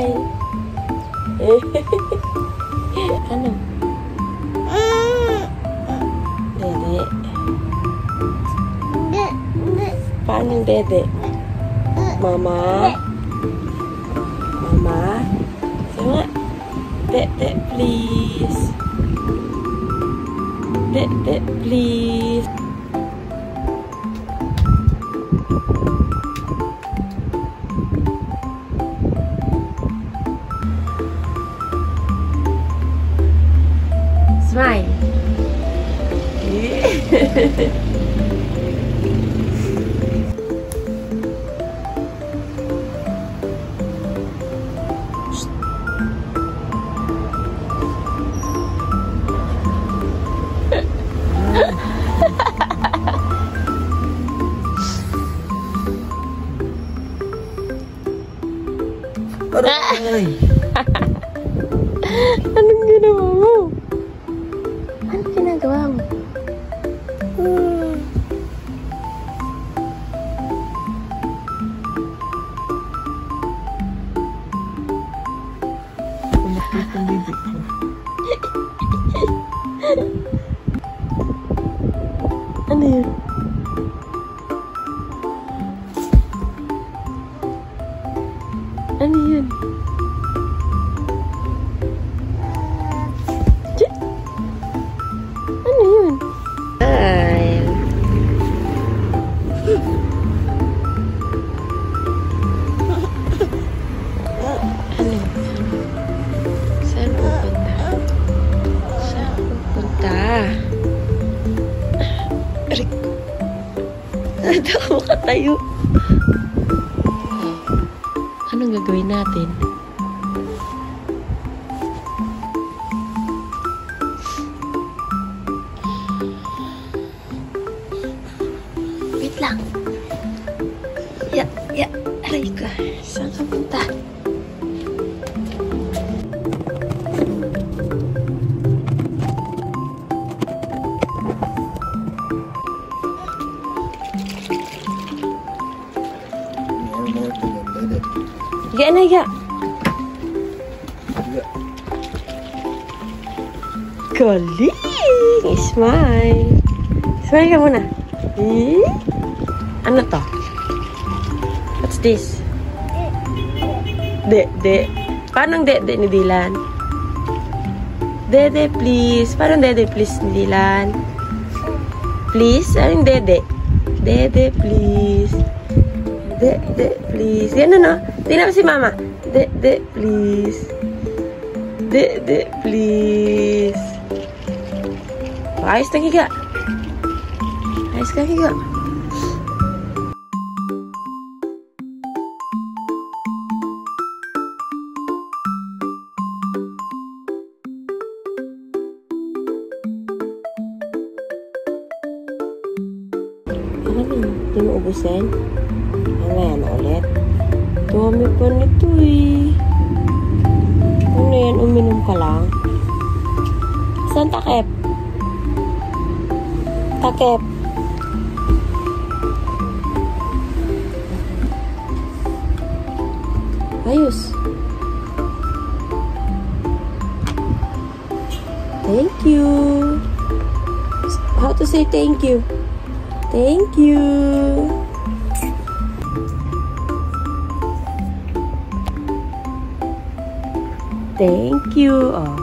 Smile. Ano? Dede. Paano yung dede? Mama? Mama? Sabi nga. Dede, please. Dede, please. Smile. Aray! Anong ginawa mo? Anong ginagawa mo? Kumakit ang bibig ko. Ano yun? Ano yun? Ano yun? Ay. Ano? Saan pupunta? Saan pupunta? Rick. Natawa ka tayo. Anong gagawin natin? Wait lang. Aray ka. Saan ka punta? Higa na, higa. Galing! Smile. Smile ka muna. Ano to? What's this? Dede. Paano dede ni Dylan? Dede, please. Paano dede, please, ni Dylan? Please? Anong dede? Dede, please. Dede, please. Yan ano? Tingnan mo si Mama. Dede, please. Dede, please. Ayos na higa. Ayos ka higa. Hindi mo ubusin? Mamaya na ulit. Dami pa nito eh. Ano yan? Uminom ka lang? Saan takip? Takip. Ayos. Thank you. How to say thank you? Thank you. Thank you. Oh.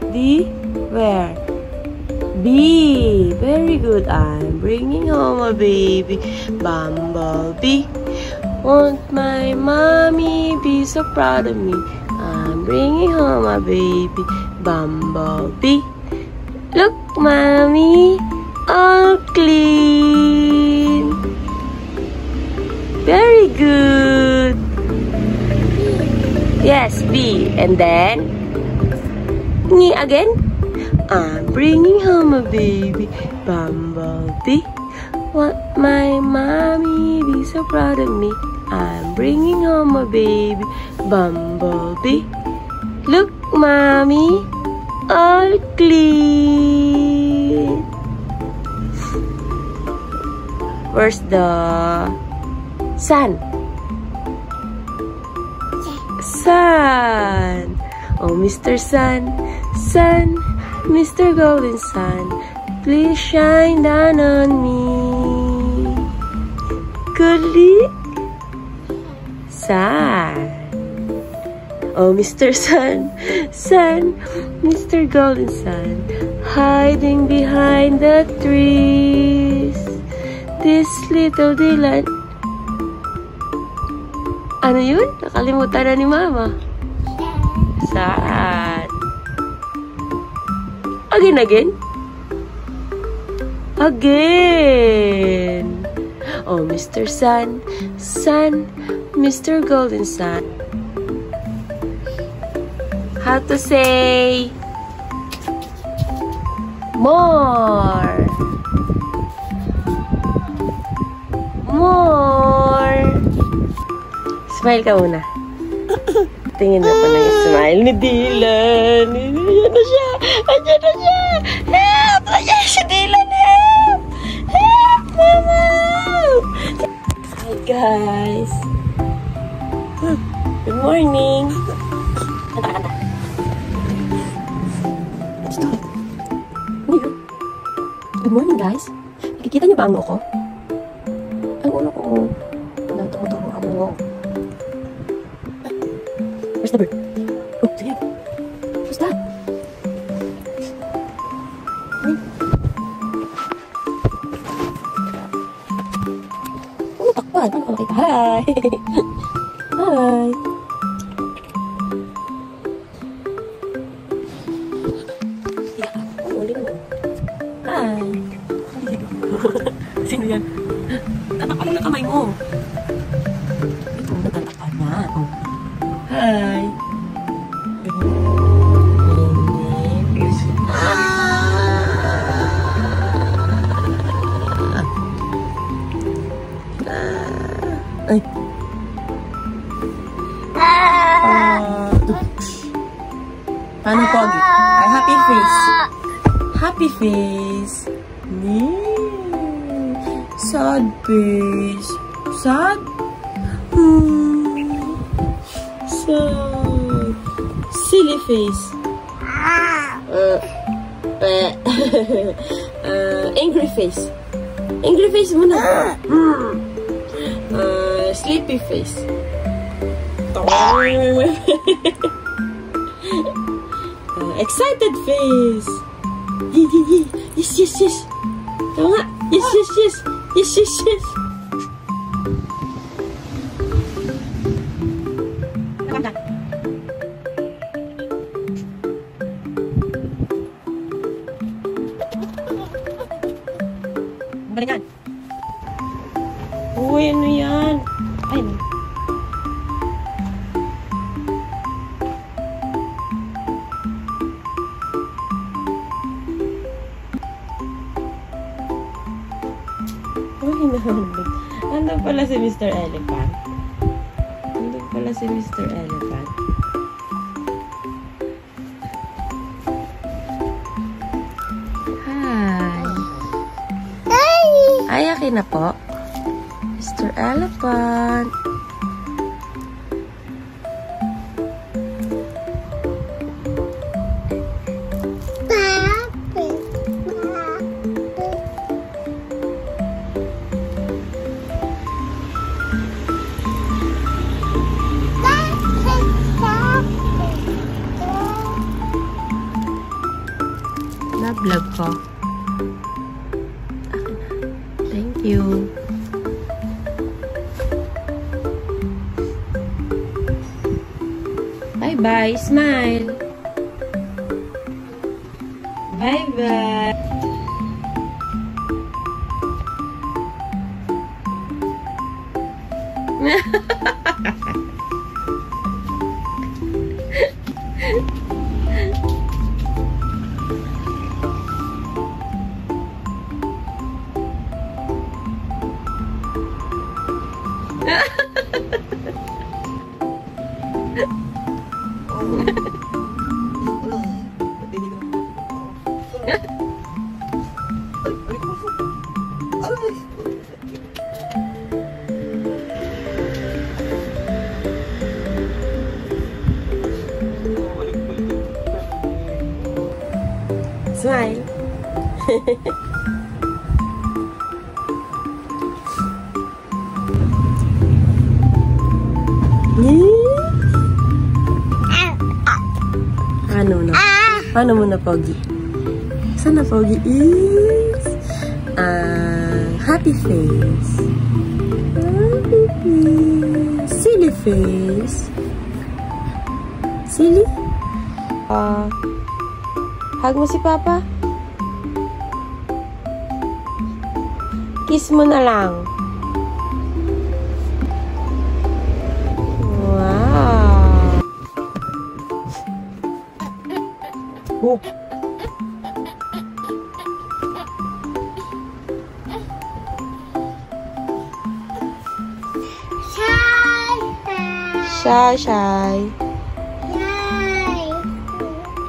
D. Where? B. Very good. I'm bringing home a baby. Bumblebee. Won't my mommy be so proud of me? I'm bringing home a baby. Bumblebee. Look, mommy. All clean. Very good. Yes, B. And then, me again. I'm bringing home a baby. Bumblebee. Won't my mommy be so proud of me? I'm bringing home a baby. Bumblebee. Look, mommy. All clean. Where's the sun? Sun. Oh, Mr. Sun, Sun, Mr. Golden Sun, please shine down on me. Kulik. Sun. Oh, Mr. Sun, Sun, Mr. Golden Sun, hiding behind the trees. This little Dylan. Ano yun? Nakalimutan na ni Mama. Sun. Again? Again. Oh, Mr. Sun, Sun, Mr. Golden Sun. How to say more? More. Smile ka muna. Tingin na pa na yung smile ni Dylan. Ayan na siya. Ayan na siya. Help! Ayan si Dylan. Help! Help, Mama! Hi, guys. Good morning. Kanta. Good morning, guys. Nakikita niyo ba ang ulo ko? Ang ulo ko. Tumutubo ang ulo. Where's the bird? Oh, sige. Who's that? Ano takpan? Ano ka makita? Hi! Hi! Hi! Sino yan? Tatakpan mo na kamay mo. Ito, natatakpan na. Oh. Hi! Ay! Paano pogi? Ay, happy face. Happy face. Sad face. Sad? Sad. Silly face. Angry face. Angry face muna. Sleepy face. Excited face. Yes, yes, yes. Tama nga. Yes, yes, yes. Yes, yes, yes. Balikan. Uy, ano yan? Ay, no. Ano pala si Mr. Elephant? Ano pala si Mr. Elephant? Hi! Hi! Ay, akin na po. Mr. Elephant. Vlog ko. Thank you. Bye-bye. Smile. Bye-bye. Smile. Ano mo na, Pogi? Saan na, Pogi is? Happy face. Happy face. Silly face. Silly? Hug mo si Papa. Kiss mo na lang. Wow. Oh. Shy, shy.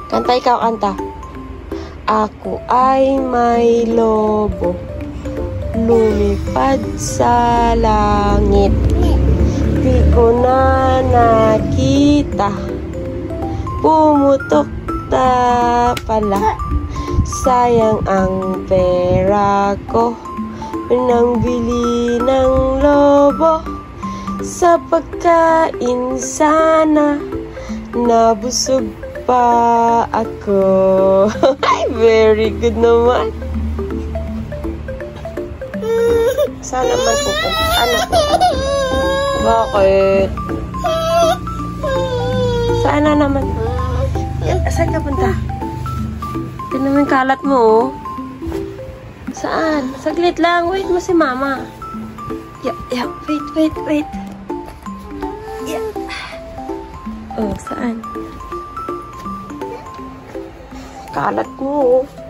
Kanta ikaw, kanta. Ako ay may lobo, lumipad sa langit. Di ko na nakita, pumutok na pala. Sayang ang pera ko, nang bili ng lobo. Sa pagkain sana, nabusog pa ako. Ay, very good naman. Saan naman pupunta? Ano po? Bakit? Saan na naman? Saan ka punta? Ito naman kalat mo, oh. Saan? Saglit lang. Wait mo si Mama. Yeah. Wait. Yeah. Oh, saan? Kalat mo, oh.